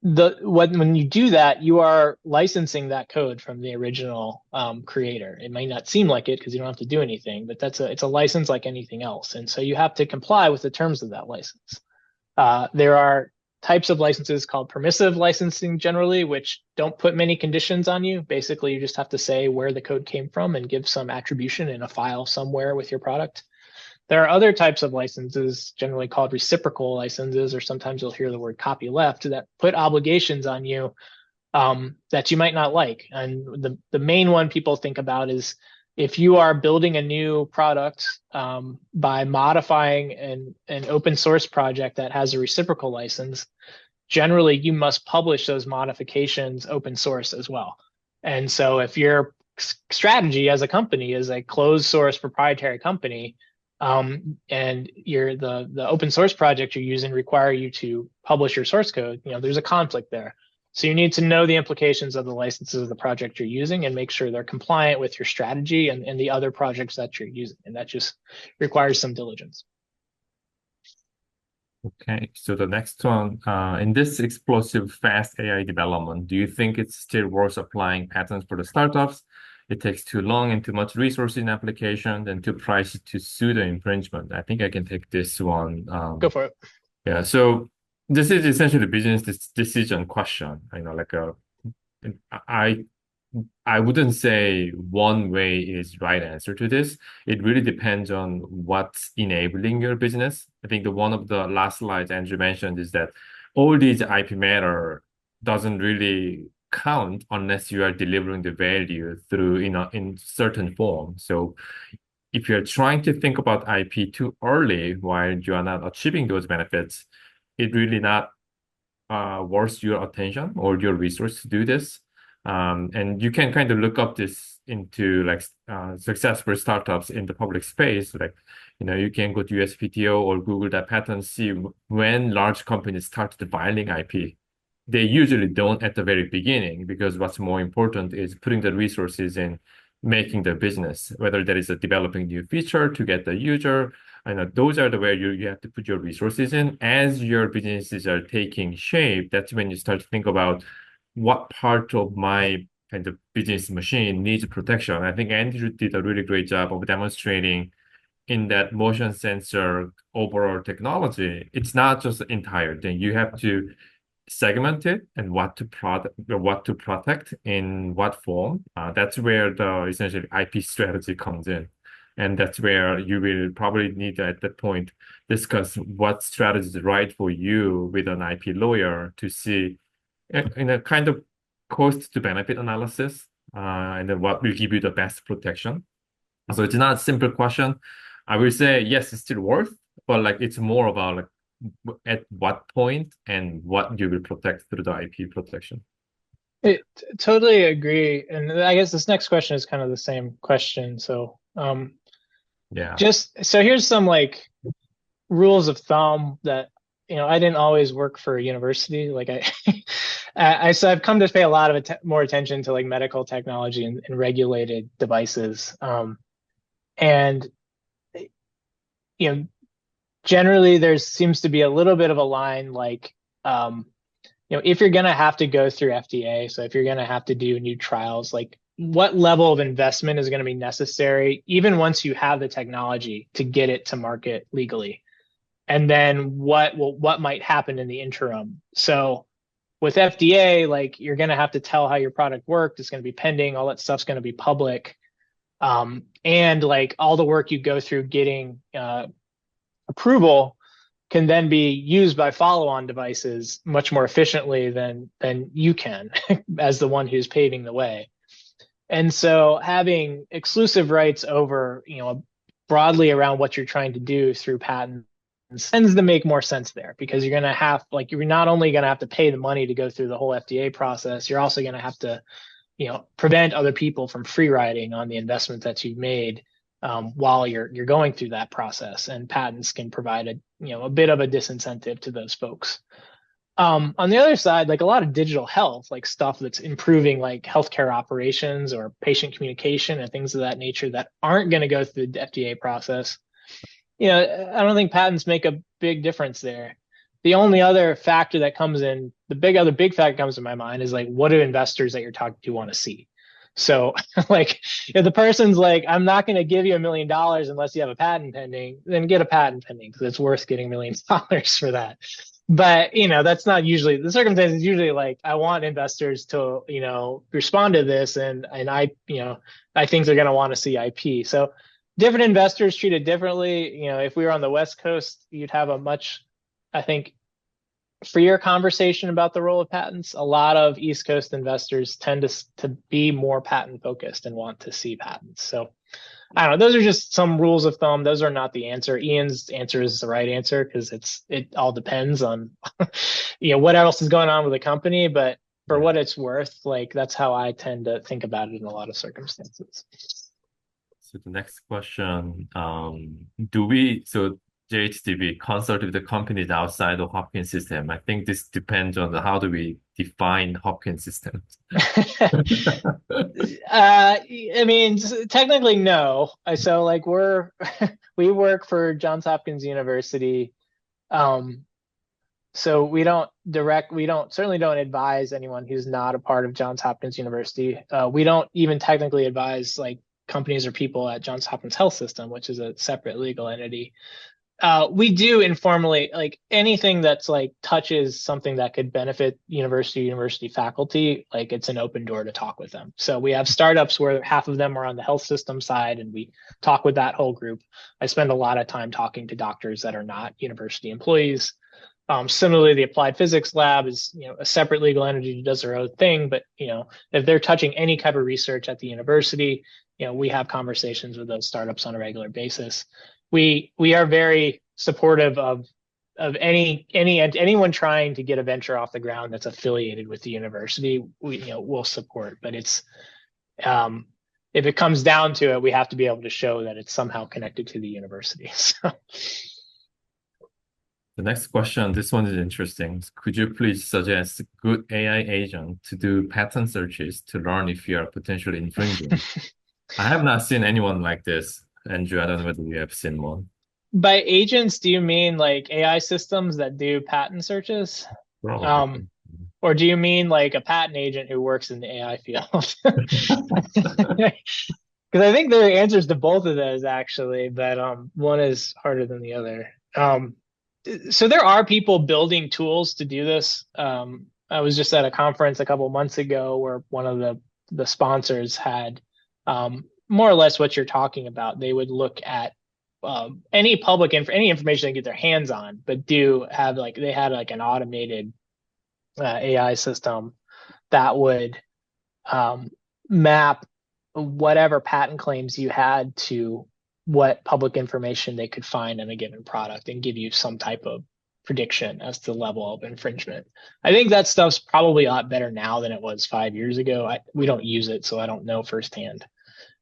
you do that, you are licensing that code from the original creator. It might not seem like it because you don't have to do anything, but it's a license like anything else, and so you have to comply with the terms of that license. There are types of licenses called permissive licensing generally, which don't put many conditions on you. Basically, you just have to say where the code came from and give some attribution in a file somewhere with your product. There are other types of licenses, generally called reciprocal licenses, or sometimes you'll hear the word copyleft, that put obligations on you that you might not like. And the main one people think about is if you are building a new product by modifying an open source project that has a reciprocal license, generally you must publish those modifications open source as well. And so if your strategy as a company is a closed source proprietary company, and the open source project you're using require you to publish your source code, there's a conflict there. So you need to know the implications of the licenses of the project you're using and make sure they're compliant with your strategy and the other projects that you're using. And that just requires some diligence. Okay, so the next one, in this explosive, fast AI development, do you think it's still worth applying patents for the startups? It takes too long and too much resources in application, and too pricey to sue the infringement. I think I can take this one. Go for it. Yeah, so this is essentially a business decision question. I I wouldn't say one way is right answer to this. It really depends on what's enabling your business. I think the one of the last slides Andrew mentioned is that all these IP matter doesn't really count unless you are delivering the value through in certain form. So if you're trying to think about IP too early while you are not achieving those benefits, it really not worth your attention or your resource to do this. And you can kind of look up this into like successful startups in the public space. Like, you can go to USPTO or Google that patent, see when large companies started filing IP. They usually don't at the very beginning because what's more important is putting the resources in making the business, whether that is a developing new feature to get the user. I know those are the where you have to put your resources in. As your businesses are taking shape, that's when you start to think about what part of my kind of business machine needs protection. I think Andrew did a really great job of demonstrating in that motion sensor overall technology. It's not just the entire thing. You have to segment it and what to protect in what form. That's where the essentially IP strategy comes in. And that's where you will probably need to, at that point, discuss what strategy is right for you with an IP lawyer to see in a kind of cost to benefit analysis, and then what will give you the best protection. So it's not a simple question. I will say yes, it's still worth, but like it's more about like at what point and what you will protect through the IP protection. Totally agree. And I guess this next question is kind of the same question. So, Yeah. just so here's some like rules of thumb that I didn't always work for a university. Like so I've come to pay a lot of more attention to like medical technology and regulated devices. And you know, generally there seems to be a little bit of a line like if you're going to have to go through FDA, so if you're going to have to do new trials, like what level of investment is going to be necessary, even once you have the technology to get it to market legally, and then what might happen in the interim. So with FDA, like you're going to have to tell how your product worked. It's going to be pending. All that stuff's going to be public, and like all the work you go through getting approval can then be used by follow-on devices much more efficiently than you can as the one who's paving the way. And so having exclusive rights over, broadly around what you're trying to do through patents tends to make more sense there, because you're going to have, like, you're not only going to have to pay the money to go through the whole FDA process, you're also going to have to, prevent other people from free riding on the investment that you've made while you're going through that process. And patents can provide a bit of a disincentive to those folks. On the other side, like a lot of digital health, like stuff that's improving like healthcare operations or patient communication and things of that nature that aren't going to go through the FDA process, I don't think patents make a big difference there. The only other factor that comes in, other big factor comes to my mind is like, what do investors that you're talking to want to see? So like if the person's like, I'm not going to give you $1 million unless you have a patent pending, then get a patent pending because it's worth getting $1 million for that. But that's not usually the circumstances. Usually like I want investors to, respond to this, and I think they're going to want to see IP. So different investors treat it differently. If we were on the West Coast, you'd have a much, I think, freer conversation about the role of patents. A lot of East Coast investors tend to be more patent focused and want to see patents. So I don't know. Those are just some rules of thumb. Those are not the answer. Ian's answer is the right answer because it all depends on what else is going on with the company. But for Yeah. what it's worth, like that's how I tend to think about it in a lot of circumstances. So the next question, so JHDB consult with the companies outside of Hopkins system. I think this depends on how do we define Hopkins systems. I mean, technically, no. So like we work for Johns Hopkins University. So we don't certainly don't advise anyone who's not a part of Johns Hopkins University. We don't even technically advise like companies or people at Johns Hopkins Health System, which is a separate legal entity. We do informally, like anything that's like touches something that could benefit university faculty, like it's an open door to talk with them. So we have startups where half of them are on the health system side, and we talk with that whole group. I spend a lot of time talking to doctors that are not university employees. Similarly, the applied physics lab is, a separate legal entity that does their own thing. But, if they're touching any type of research at the university, we have conversations with those startups on a regular basis. We are very supportive of anyone trying to get a venture off the ground that's affiliated with the university. We'll support, but if it comes down to it, we have to be able to show that it's somehow connected to the university. So. The next question, this one is interesting. Could you please suggest a good AI agent to do pattern searches to learn if you are potentially infringing? I have not seen anyone like this. Andrew, I don't know whether you have seen one. By agents, do you mean like AI systems that do patent searches? Probably. Or do you mean like a patent agent who works in the AI field? Because I think there are answers to both of those actually, but one is harder than the other. So there are people building tools to do this. I was just at a conference a couple months ago where one of the sponsors had more or less what you're talking about. They would look at any any information they get their hands on, but do have like they had like an automated AI system that would map whatever patent claims you had to what public information they could find in a given product and give you some type of prediction as to the level of infringement. I think that stuff's probably a lot better now than it was 5 years ago. We don't use it, so I don't know firsthand.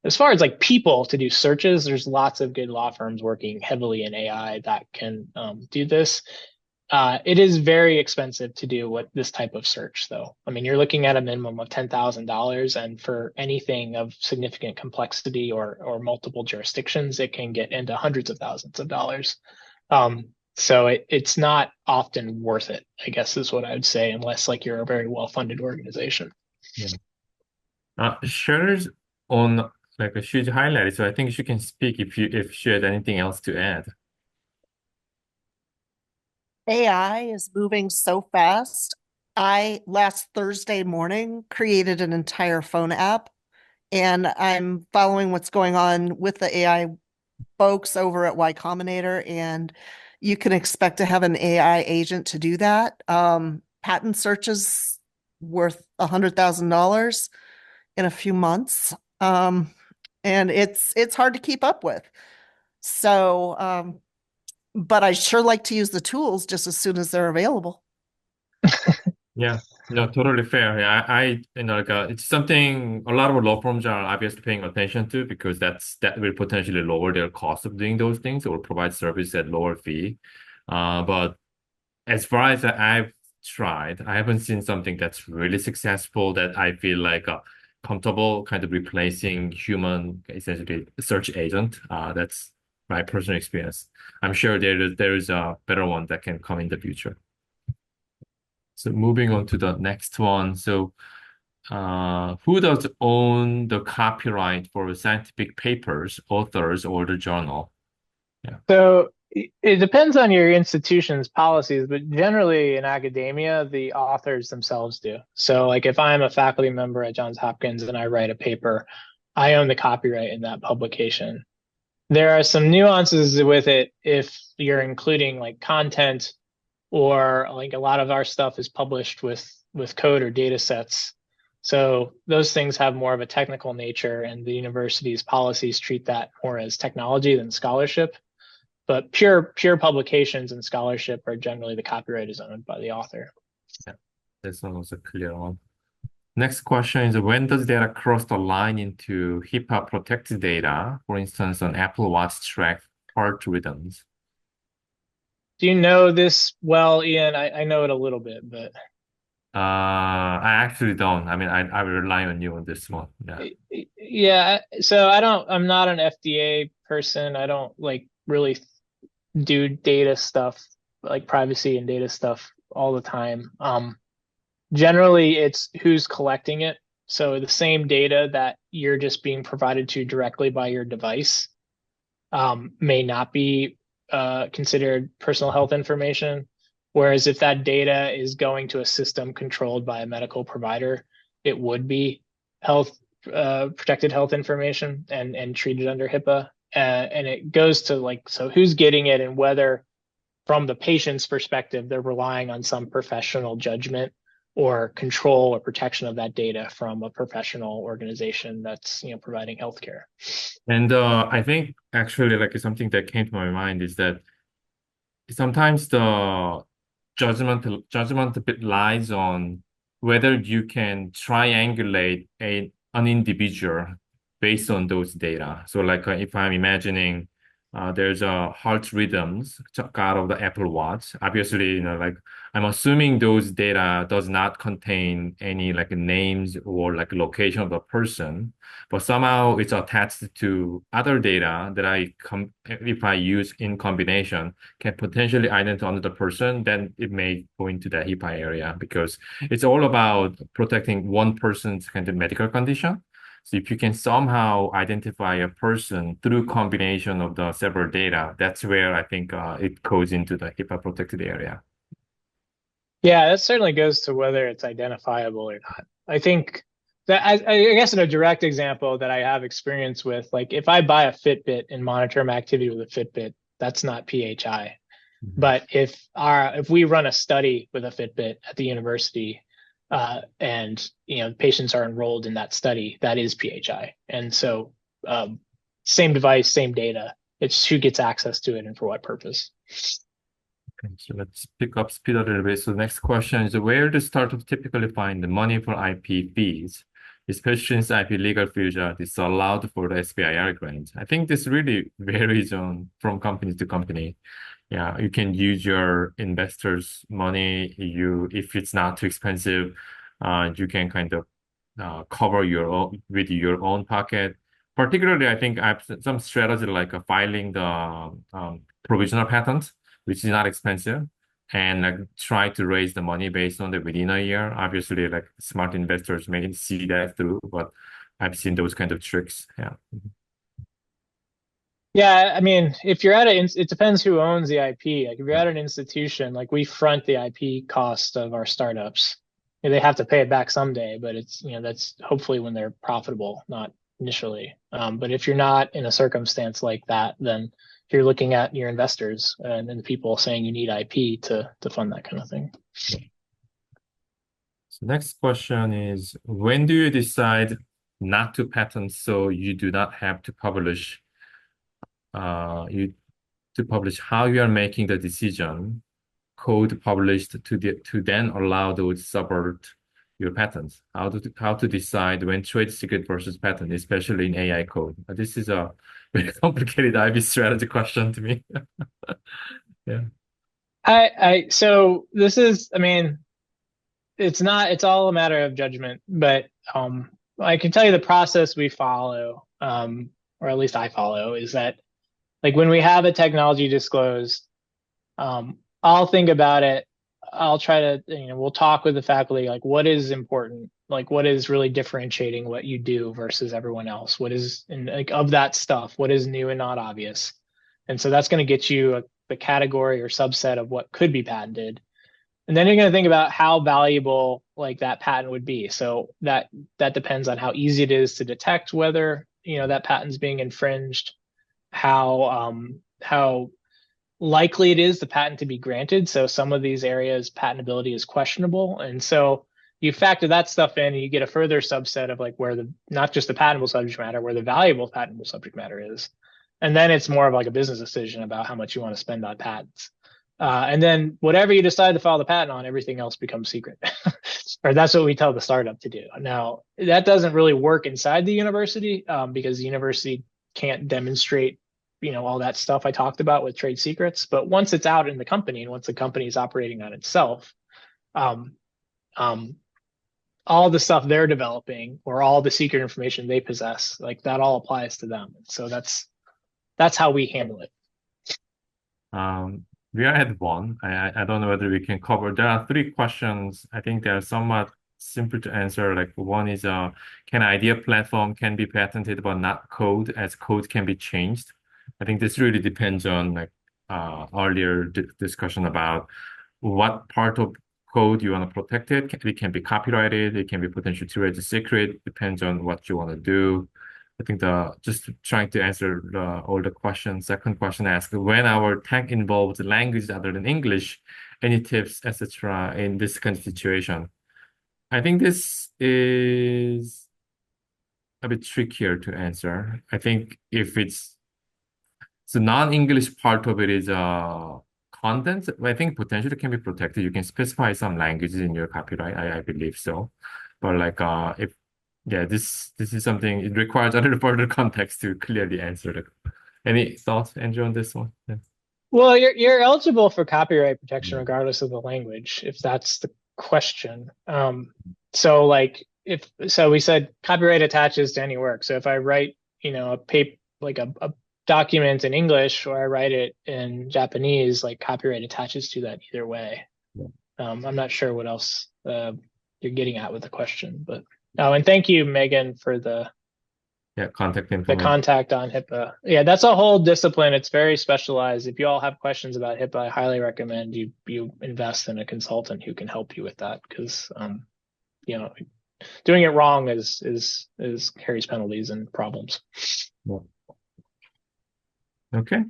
As far as like people to do searches, there's lots of good law firms working heavily in AI that can do this. It is very expensive to do this type of search, though. I mean, you're looking at a minimum of $10,000, and for anything of significant complexity or multiple jurisdictions, it can get into hundreds of thousands of dollars. So it's not often worth it, I guess is what I would say, unless like you're a very well-funded organization. Yeah. Shares on like a huge highlight, so I think she can speak if she had anything else to add. AI is moving so fast. I last Thursday morning created an entire phone app, and I'm following what's going on with the AI folks over at Y Combinator, and you can expect to have an AI agent to do that. Patent searches worth $100,000 in a few months, and it's hard to keep up with. So, but I sure like to use the tools just as soon as they're available. Yeah, no, totally fair. Yeah, like it's something a lot of law firms are obviously paying attention to because that will potentially lower their cost of doing those things or provide service at lower fee. But as far as I've tried, I haven't seen something that's really successful that I feel like comfortable kind of replacing human, essentially search agent. That's my personal experience. I'm sure there is a better one that can come in the future. So moving on to the next one. So who does own the copyright for scientific papers, authors, or the journal? Yeah. So it depends on your institution's policies, but generally in academia, the authors themselves do. So like if I'm a faculty member at Johns Hopkins and I write a paper, I own the copyright in that publication. There are some nuances with it if you're including like content or like a lot of our stuff is published with code or data sets. So those things have more of a technical nature, and the university's policies treat that more as technology than scholarship. But pure publications and scholarship are generally the copyright is owned by the author. Yeah, that's almost a clear one. Next question is when does data cross the line into HIPAA protected data, for instance, on Apple Watch track heart rhythms? Do you know this well, Ian? I know it a little bit, but I actually don't. I mean, I will rely on you on this one. Yeah. Yeah, so I'm not an FDA person. I don't like really do data stuff like privacy and data stuff all the time. Generally, it's who's collecting it. So the same data that you're just being provided to directly by your device may not be considered personal health information. Whereas if that data is going to a system controlled by a medical provider, it would be health protected health information and treated under HIPAA. And it goes to like, so who's getting it and whether from the patient's perspective, they're relying on some professional judgment or control or protection of that data from a professional organization that's, providing healthcare. And I think actually like something that came to my mind is that sometimes the judgment a bit lies on whether you can triangulate an individual based on those data. So like if I'm imagining there's a heart rhythms out of the Apple Watch. Obviously, like I'm assuming those data does not contain any like names or like location of the person, but somehow it's attached to other data that if I use in combination can potentially identify another person, then it may go into the HIPAA area because it's all about protecting one person's kind of medical condition. So if you can somehow identify a person through combination of the several data, that's where I think it goes into the HIPAA protected area. Yeah, that certainly goes to whether it's identifiable or not. I think that I guess in a direct example that I have experience with, like if I buy a Fitbit and monitor my activity with a Fitbit, that's not PHI. Mm-hmm. But if we run a study with a Fitbit at the university, and patients are enrolled in that study, that is PHI. And so same device, same data. It's who gets access to it and for what purpose. Okay, so let's pick up speed a little bit. So the next question is where do startups typically find the money for IP fees, especially since IP legal fees are disallowed for the SBIR grant? I think this really varies from company to company. Yeah, you can use your investors' money. If it's not too expensive, you can kind of cover with your own pocket. Particularly, I think I have some strategy like filing the provisional patent, which is not expensive, and like try to raise the money based on it within a year. Obviously, like smart investors may see that through, but I've seen those kind of tricks. Yeah. Yeah, I mean, if you're it depends who owns the IP. Like if you're at an institution, like we front the IP cost of our startups. They have to pay it back someday, but it's, that's hopefully when they're profitable, not initially. But if you're not in a circumstance like that, then you're looking at your investors and the people saying you need IP to fund that kind of thing. So next question is, when do you decide not to patent so you do not have to publish how you are making the decision code published to then allow those subvert your patents? How to decide when trade secret versus patent, especially in AI code? This is a very complicated IP strategy question to me. Yeah. So this is, I mean, it's all a matter of judgment, but I can tell you the process we follow, or at least I follow, is that like when we have a technology disclosed, I'll think about it. I'll try to, we'll talk with the faculty, like what is important, like what is really differentiating what you do versus everyone else? What is, like of that stuff, what is new and not obvious? And so that's going to get you the category or subset of what could be patented. And then you're going to think about how valuable like that patent would be. So that depends on how easy it is to detect whether, that patent's being infringed, how likely it is the patent to be granted. So some of these areas patentability is questionable. And so you factor that stuff in and you get a further subset of like where not just the patentable subject matter, where the valuable patentable subject matter is. And then it's more of like a business decision about how much you want to spend on patents. And then whatever you decide to file the patent on, everything else becomes secret. Or that's what we tell the startup to do. Now, that doesn't really work inside the university because the university can't demonstrate all that stuff I talked about with trade secrets. But once it's out in the company and once the company is operating on itself, all the stuff they're developing or all the secret information they possess, like that all applies to them. So that's how we handle it. We are at one. I don't know whether we can cover. There are three questions. I think they are somewhat simple to answer. Like one is, can idea platform can be patented but not code, as code can be changed? I think this really depends on like earlier discussion about what part of code you want to protect it. It can be copyrighted. It can be potential to read the secret. Depends on what you want to do. I think just trying to answer all the questions. Second question asked, when our tech involves languages other than English, any tips, etc. in this kind of situation? I think this is a bit trickier to answer. I think if it's the non-English part of it is content, I think potentially can be protected. You can specify some languages in your copyright. I believe so. But like if yeah, this is something it requires a little further context to clearly answer it. Any thoughts, Andrew, on this one? Yeah. Well, you're eligible for copyright protection Yeah. regardless of the language, if that's the question. So like if so we said copyright attaches to any work. So if I write, a paper like a document in English or I write it in Japanese, like copyright attaches to that either way. Yeah. I'm not sure what else you're getting at with the question, but and thank you, Megan, for the Contact the information. contact on HIPAA. Yeah, that's a whole discipline. It's very specialized. If you all have questions about HIPAA, I highly recommend you invest in a consultant who can help you with that, because doing it wrong is carries penalties and problems. Yeah. Okay.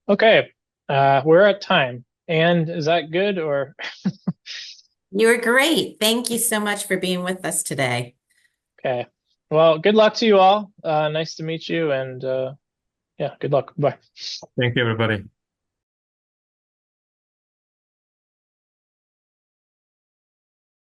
Okay, we're at time. And is that good or? You were great. Thank you so much for being with us today. Okay. Well, good luck to you all. Nice to meet you, and yeah, good luck. Bye. Thank you, everybody.